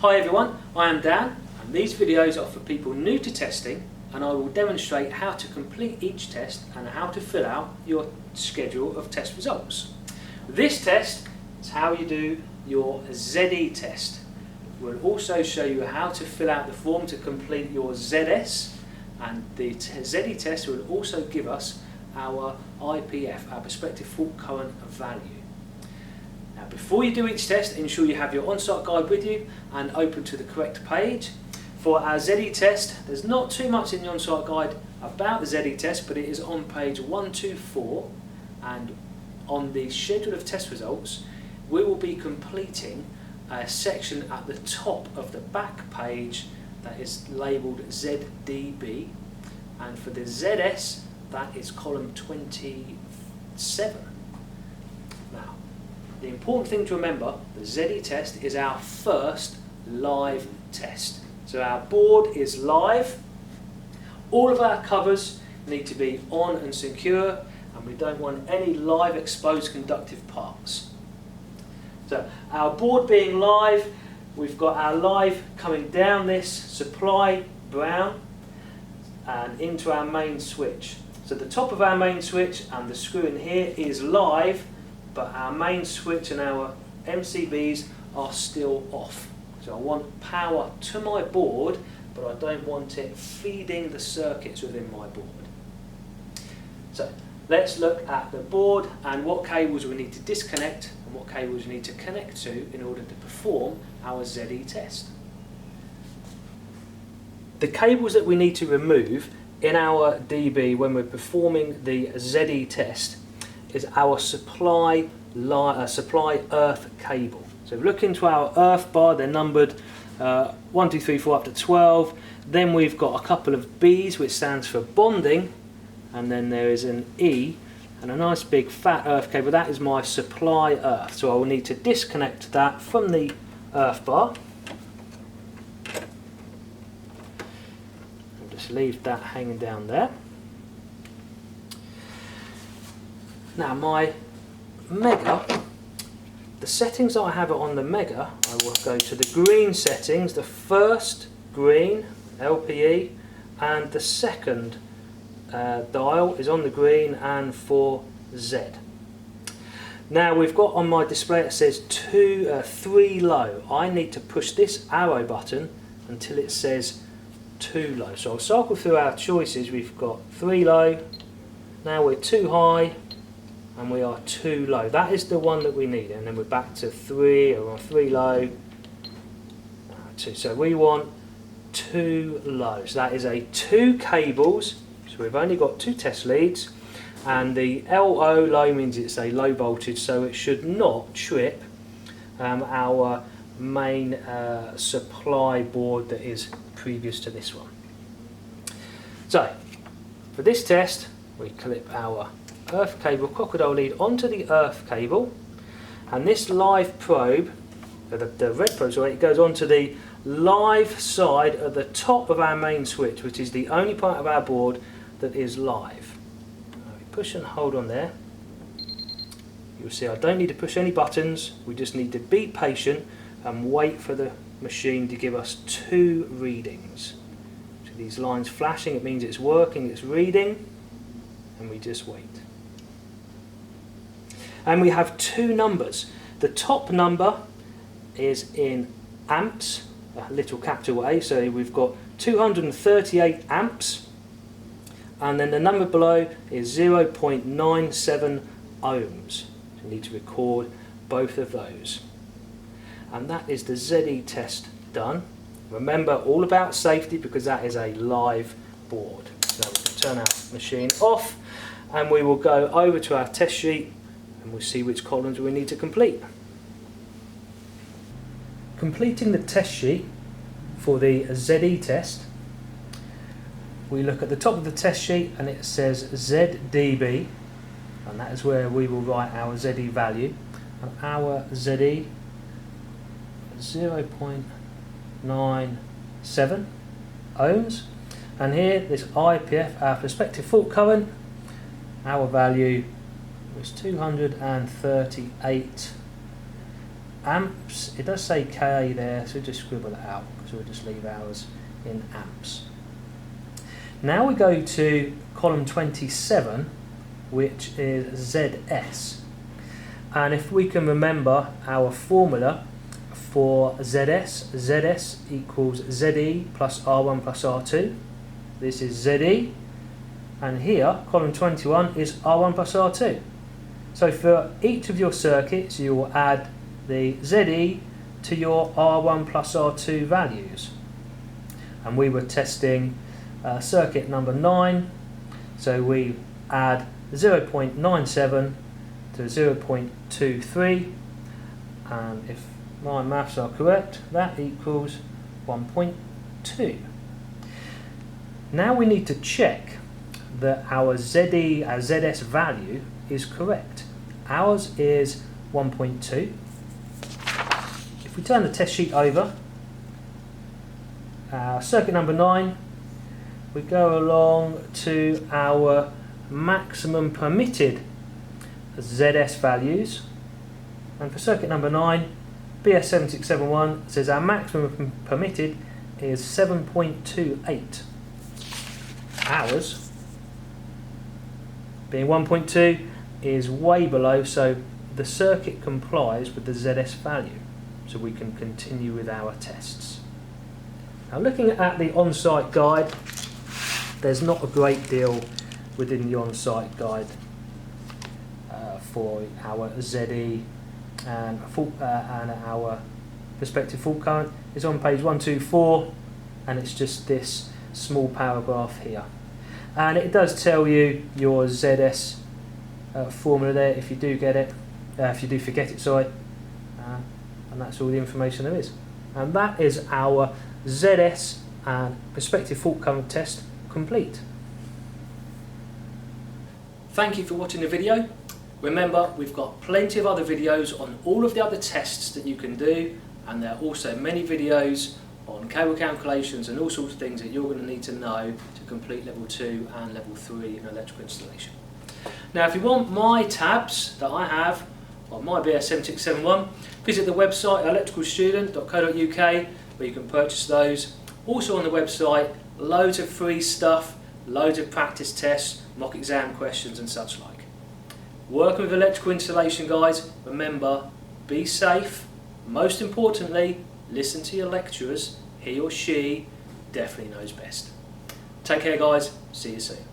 Hi everyone, I am Dan and these videos are for people new to testing, and I will demonstrate how to complete each test and how to fill out your schedule of test results. This test is how you do your ZE test. We'll also show you how to fill out the form to complete your ZS, and the ZE test will also give us our IPF, our prospective fault current value. Now, before you do each test, ensure you have your on-site guide with you and open to the correct page. For our ZE test, there's not too much in the on-site guide about the ZE test, but it is on page 124, and on the schedule of test results we will be completing a section at the top of the back page that is labelled ZDB, and for the ZS that is column 27. Now, the important thing to remember, the ZE test is our first live test. So our board is live, all of our covers need to be on and secure, and we don't want any live exposed conductive parts. So our board being live, we've got our live coming down this supply brown and into our main switch. So the top of our main switch and the screw in here is live, but our main switch and our MCBs are still off. So I want power to my board, but I don't want it feeding the circuits within my board. So let's look at the board and what cables we need to disconnect and what cables we need to connect to in order to perform our ZE test. The cables that we need to remove in our DB when we're performing the ZE test is our supply earth cable. So look into our earth bar, they're numbered 1, 2, 3, 4 up to 12. Then we've got a couple of B's which stands for bonding, and then there is an E and a nice big fat earth cable. That is my supply earth. So I will need to disconnect that from the earth bar. I'll just leave that hanging down there. Now my Mega, the settings that I have it on the Mega, I will go to the green settings, the first green LPE and the second dial is on the green and for Z. Now we've got on my display it says 3 low. I need to push this arrow button until it says 2 low. So I'll cycle through our choices. We've got 3 low, now we're 2 high, and we are 2 low. That is the one that we need, and then we're back to 3, or on 3 low, 2. So we want 2 low. So that is a 2 cables. So we've only got 2 test leads, and the LO low means it's a low voltage, so it should not trip our main supply board that is previous to this one. So for this test we clip our earth cable crocodile lead onto the earth cable, and this live probe, the red probe, sorry, it goes onto the live side at the top of our main switch, which is the only part of our board that is live. We push and hold on there. You'll see I don't need to push any buttons, we just need to be patient and wait for the machine to give us 2 readings. So these lines flashing, it means it's working, it's reading, and we just wait. And we have 2 numbers. The top number is in amps, a little capital A, so we've got 238 amps, and then the number below is 0.97 ohms. So you need to record both of those. And that is the ZE test done. Remember, all about safety, because that is a live board. So we can turn our machine off and we will go over to our test sheet and we'll see which columns we need to complete. Completing the test sheet for the ZE test, we look at the top of the test sheet and it says ZDB, and that is where we will write our ZE value, and our ZE 0.97 ohms, and here this IPF, our prospective fault current, our value was 238 amps, it does say K there, so we'll just scribble it out because we'll just leave ours in amps. Now we go to column 27, which is ZS. And if we can remember our formula for ZS equals ZE plus R1 plus R2. This is ZE, and here, column 21, is R1 plus R2. So for each of your circuits, you will add the ZE to your R1 plus R2 values. And we were testing circuit number 9, so we add 0.97 to 0.23, and if my maths are correct, that equals 1.2. Now we need to check that our ZE, our ZS value is correct. Ours is 1.2. If we turn the test sheet over, circuit number 9, we go along to our maximum permitted ZS values, and for circuit number 9, BS7671 says our maximum permitted is 7.28. Ours, being 1.2, is way below, so the circuit complies with the ZS value, so we can continue with our tests. Now, looking at the on-site guide, there's not a great deal within the on-site guide for our ZE and our prospective fault current. It's on page 124, and it's just this small paragraph here. And it does tell you your ZS formula there if you do get it, if you do forget it, sorry. And that's all the information there is. And that is our ZS and prospective fault current test complete. Thank you for watching the video. Remember, we've got plenty of other videos on all of the other tests that you can do, and there are also many videos on cable calculations and all sorts of things that you're going to need to know to complete level 2 and level 3 in electrical installation. Now, if you want my tabs that I have on my BS7671, visit the website electricalstudent.co.uk where you can purchase those. Also on the website, loads of free stuff, loads of practice tests, mock exam questions and such like. Working with electrical installation, guys, remember, be safe. Most importantly, listen to your lecturers. He or she definitely knows best. Take care, guys. See you soon.